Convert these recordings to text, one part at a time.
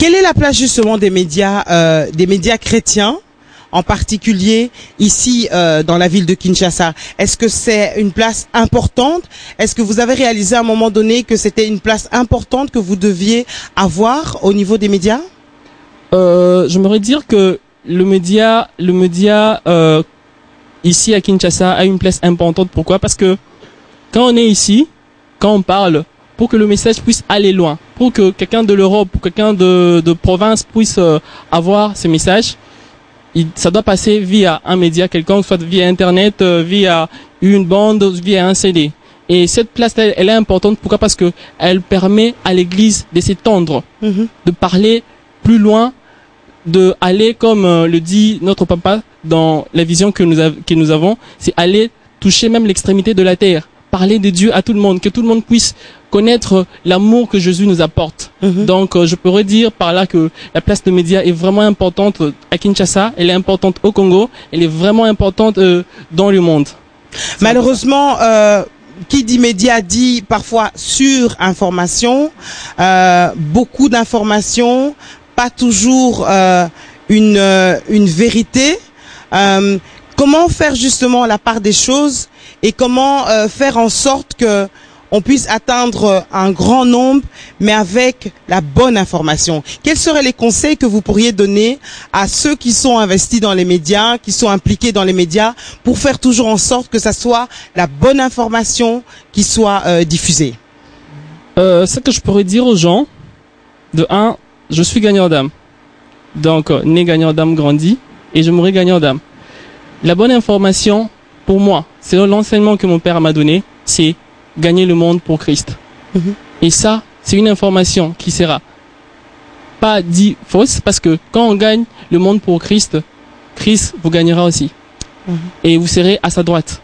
Quelle est la place justement des médias chrétiens, en particulier ici dans la ville de Kinshasa? Est-ce que c'est une place importante? Est-ce que vous avez réalisé à un moment donné que c'était une place importante que vous deviez avoir au niveau des médias? J'aimerais dire que le média ici à Kinshasa a une place importante. Pourquoi? Parce que quand on est ici, quand on parle, pour que le message puisse aller loin, pour que quelqu'un de l'Europe, pour quelqu'un de province puisse avoir ce message, ça doit passer via un média quelconque, soit via Internet, via une bande, via un CD. Et cette place-là, elle est importante. Pourquoi? Parce que elle permet à l'Église de s'étendre, de parler plus loin, de aller, comme le dit notre papa dans la vision que nous avons, c'est aller toucher même l'extrémité de la terre, parler de Dieu à tout le monde, que tout le monde puisse connaître l'amour que Jésus nous apporte. Donc je pourrais dire par là que la place de médias est vraiment importante à Kinshasa, elle est importante au Congo, elle est vraiment importante dans le monde. Malheureusement, qui dit média dit parfois sur-information, beaucoup d'informations, pas toujours une vérité. Comment faire justement la part des choses et comment faire en sorte que on puisse atteindre un grand nombre, mais avec la bonne information? Quels seraient les conseils que vous pourriez donner à ceux qui sont investis dans les médias, qui sont impliqués dans les médias, pour faire toujours en sorte que ça soit la bonne information qui soit diffusée? Ce que je pourrais dire aux gens, de un, je suis gagnant d'âme. Donc, né gagnant d'âme grandi, et je mourrai gagnant d'âme. La bonne information, pour moi, c'est l'enseignement que mon père m'a donné, c'est gagner le monde pour Christ. Et ça, c'est une information qui sera pas dit fausse, parce que quand on gagne le monde pour Christ, Christ vous gagnera aussi. Et vous serez à sa droite.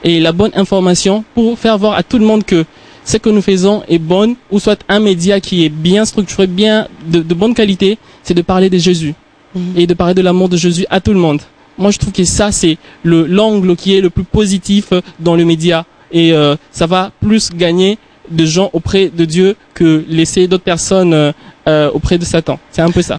Et la bonne information pour faire voir à tout le monde que ce que nous faisons est bonne, ou soit un média qui est bien structuré, bien de bonne qualité, c'est de parler de Jésus. Et de parler de l'amour de Jésus à tout le monde. Moi, je trouve que ça, c'est l'angle qui est le plus positif dans le média. Et ça va plus gagner de gens auprès de Dieu que laisser d'autres personnes auprès de Satan. C'est un peu ça.